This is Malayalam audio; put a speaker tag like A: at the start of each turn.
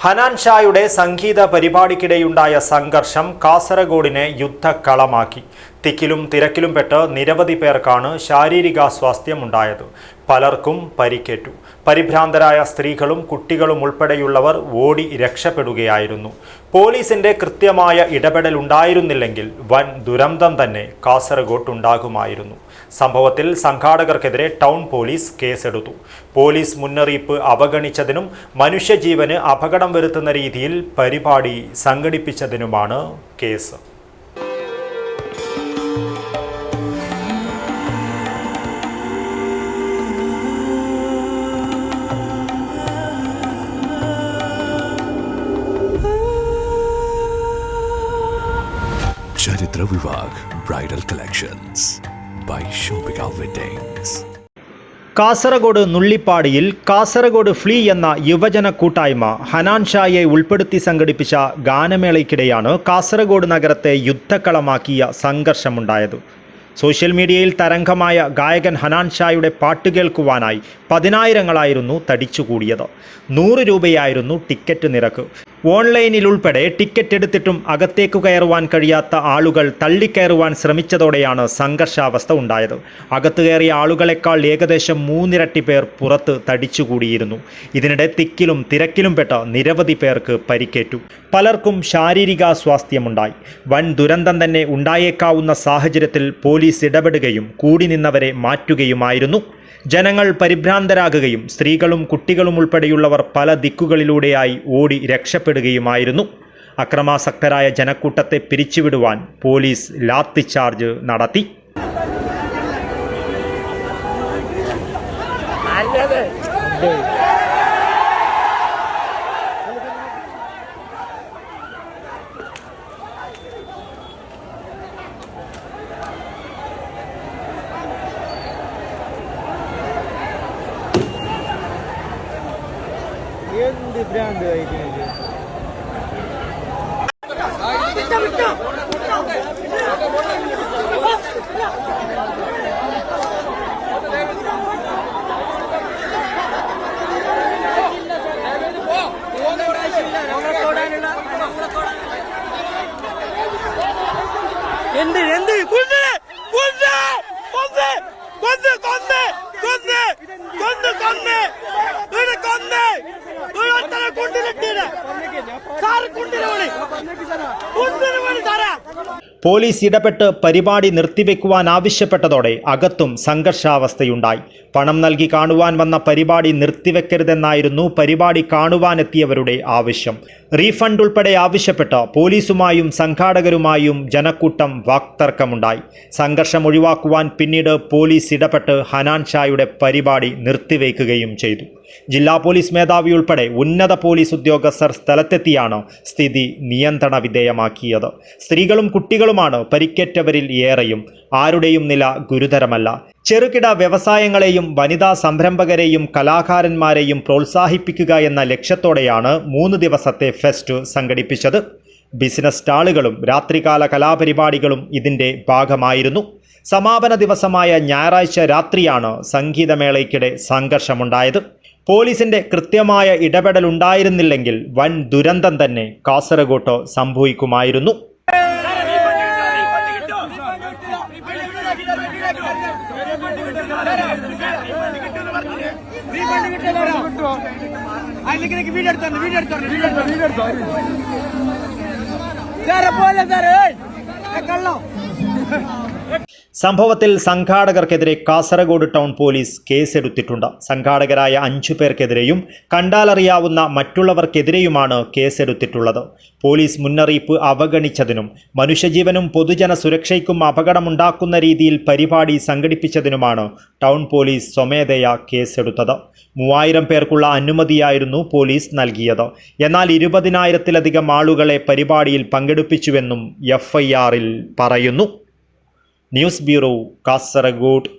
A: ഹനാൻ ഷായുടെ സംഗീത പരിപാടിക്കിടെയുണ്ടായ സംഘർഷം കാസർഗോഡിനെ യുദ്ധക്കളമാക്കി. തിക്കിലും തിരക്കിലും പെട്ട് നിരവധി പേർക്കാണ് ശാരീരികാസ്വാസ്ഥ്യമുണ്ടായത്. പലർക്കും പരിക്കേറ്റു. പരിഭ്രാന്തരായ സ്ത്രീകളും കുട്ടികളും ഉൾപ്പെടെയുള്ളവർ ഓടി രക്ഷപ്പെടുകയായിരുന്നു. പോലീസിന്റെ കൃത്യമായ ഇടപെടൽ ഉണ്ടായിരുന്നില്ലെങ്കിൽ വൻ ദുരന്തം തന്നെ കാസർഗോട്ടുണ്ടാകുമായിരുന്നു. സംഭവത്തിൽ സംഘാടകർക്കെതിരെ ടൗൺ പോലീസ് കേസെടുത്തു. പോലീസ് മുന്നറിയിപ്പ് അവഗണിച്ചതിനും മനുഷ്യജീവന് അപകടം വരുത്തുന്ന രീതിയിൽ പരിപാടി സംഘടിപ്പിച്ചതിനുമാണ് കേസ്.
B: Charithra Vivah bridal collections by shopping weddings.
A: Kasaragod നുള്ളിപ്പാടിയിൽ കാസർഗോഡ് ഫ്ലീ എന്ന യുവജന കൂട്ടായ്മ ഹനാൻ ഷായെ ഉൾപ്പെടുത്തി സംഘടിപ്പിച്ച ഗാനമേളയ്ക്കിടെയാണ് കാസർഗോഡ് നഗരത്തെ യുദ്ധക്കളമാക്കിയ സംഘർഷമുണ്ടായത്. സോഷ്യൽ മീഡിയയിൽ തരംഗമായ ഗായകൻ ഹനാൻ ഷായുടെ പാട്ട് കേൾക്കുവാനായി പതിനായിരങ്ങളായിരുന്നു തടിച്ചുകൂടിയത്. 100 രൂപയായിരുന്നു ടിക്കറ്റ് നിരക്ക്. ഓൺലൈനിലുൾപ്പെടെ ടിക്കറ്റ് എടുത്തിട്ടും അകത്തേക്ക് കയറുവാൻ കഴിയാത്ത ആളുകൾ തള്ളിക്കയറുവാൻ ശ്രമിച്ചതോടെയാണ് സംഘർഷാവസ്ഥ ഉണ്ടായത്. അകത്ത് കയറിയ ആളുകളെക്കാൾ ഏകദേശം 3 ഇരട്ടി പേർ പുറത്ത് തടിച്ചുകൂടിയിരുന്നു. ഇതിനിടെ തിക്കിലും തിരക്കിലും പെട്ട നിരവധി പേർക്ക് പരിക്കേറ്റു. പലർക്കും ശാരീരികാസ്വാസ്ഥ്യമുണ്ടായി. വൻ ദുരന്തം തന്നെ ഉണ്ടായേക്കാവുന്ന സാഹചര്യത്തിൽ പോലീസ് ഇടപെടുകയും കൂടി നിന്നവരെ മാറ്റുകയുമായിരുന്നു. ജനങ്ങൾ പരിഭ്രാന്തരാകുകയും സ്ത്രീകളും കുട്ടികളും ഉൾപ്പെടെയുള്ളവർ പല ദിക്കുകളിലൂടെയായി ഓടി രക്ഷപ്പെടുകയുമായിരുന്നു. അക്രമാസക്തരായ ജനക്കൂട്ടത്തെ പിരിച്ചുവിടുവാൻ പോലീസ് ലാത്തിച്ചാർജ് നടത്തി.
C: എന്ത് ഭ്രാന്ത് കഴിക്കുന്നത്? എന്ത് എന്ത് കൊന്ന് കൊന്ന് കൊന്ന് കൊന്ന് കൊന്ന് കൊന്ന് കൊന്ന് കൊന്ന്
A: പോലീസ് ഇടപെട്ട് പരിപാടി നിർത്തിവെക്കുവാൻ ആവശ്യപ്പെട്ടതോടെ അകത്തും സംഘർഷാവസ്ഥയുണ്ടായി. പണം നൽകി കാണുവാൻ വന്ന പരിപാടി നിർത്തിവെക്കരുതെന്നായിരുന്നു പരിപാടി കാണുവാനെത്തിയവരുടെ ആവശ്യം. റീഫണ്ട് ഉൾപ്പെടെ ആവശ്യപ്പെട്ട് പോലീസുമായും സംഘാടകരുമായും ജനക്കൂട്ടം വാക്തർക്കമുണ്ടായി. സംഘർഷം ഒഴിവാക്കുവാൻ പിന്നീട് പോലീസ് ഇടപെട്ട് ഹനാൻ ഷായുടെ പരിപാടി നിർത്തിവെക്കുകയും ചെയ്തു. ജില്ലാ പോലീസ് മേധാവി ഉൾപ്പെടെ ഉന്നത പോലീസ് ഉദ്യോഗസ്ഥർ സ്ഥലത്തെത്തിയാണ് സ്ഥിതി നിയന്ത്രണ വിധേയമാക്കിയത്. സ്ത്രീകളും കുട്ടികളുമാണ് പരിക്കേറ്റവരിൽ ഏറെയും. ആരുടെയും നില ഗുരുതരമല്ല. ചെറുകിട വ്യവസായങ്ങളെയും വനിതാ സംരംഭകരെയും കലാകാരന്മാരെയും പ്രോത്സാഹിപ്പിക്കുക എന്ന ലക്ഷ്യത്തോടെയാണ് 3 ദിവസത്തെ ഫെസ്റ്റ് സംഘടിപ്പിച്ചത്. ബിസിനസ് സ്റ്റാളുകളും രാത്രികാല കലാപരിപാടികളും ഇതിൻ്റെ ഭാഗമായിരുന്നു. സമാപന ദിവസമായ ഞായറാഴ്ച രാത്രിയാണ് സംഗീതമേളയ്ക്കിടെ സംഘർഷമുണ്ടായത്. പോലീസിന്റെ കൃത്യമായ ഇടപെടൽ ഉണ്ടായിരുന്നില്ലെങ്കിൽ വൻ ദുരന്തം തന്നെ കാസർഗോട്ട് സംഭവിക്കുമായിരുന്നു. സംഭവത്തിൽ സംഘാടകർക്കെതിരെ കാസർഗോഡ് ടൗൺ പോലീസ് കേസെടുത്തിട്ടുണ്ട്. സംഘാടകരായ 5 പേർക്കെതിരെയും കണ്ടാലറിയാവുന്ന മറ്റുള്ളവർക്കെതിരെയുമാണ് കേസെടുത്തിട്ടുള്ളത്. പോലീസ് മുന്നറിയിപ്പ് അവഗണിച്ചതിനും മനുഷ്യജീവനും പൊതുജന സുരക്ഷയ്ക്കും അപകടമുണ്ടാക്കുന്ന രീതിയിൽ പരിപാടി സംഘടിപ്പിച്ചതിനുമാണ് ടൗൺ പോലീസ് സ്വമേധയാ കേസെടുത്തത്. 3000 പേർക്കുള്ള അനുമതിയായിരുന്നു പോലീസ് നൽകിയത്. എന്നാൽ 20,000-ലധികം ആളുകളെ പരിപാടിയിൽ പങ്കെടുപ്പിച്ചുവെന്നും FIR-ൽ പറയുന്നു. News bureau, Kasaragod.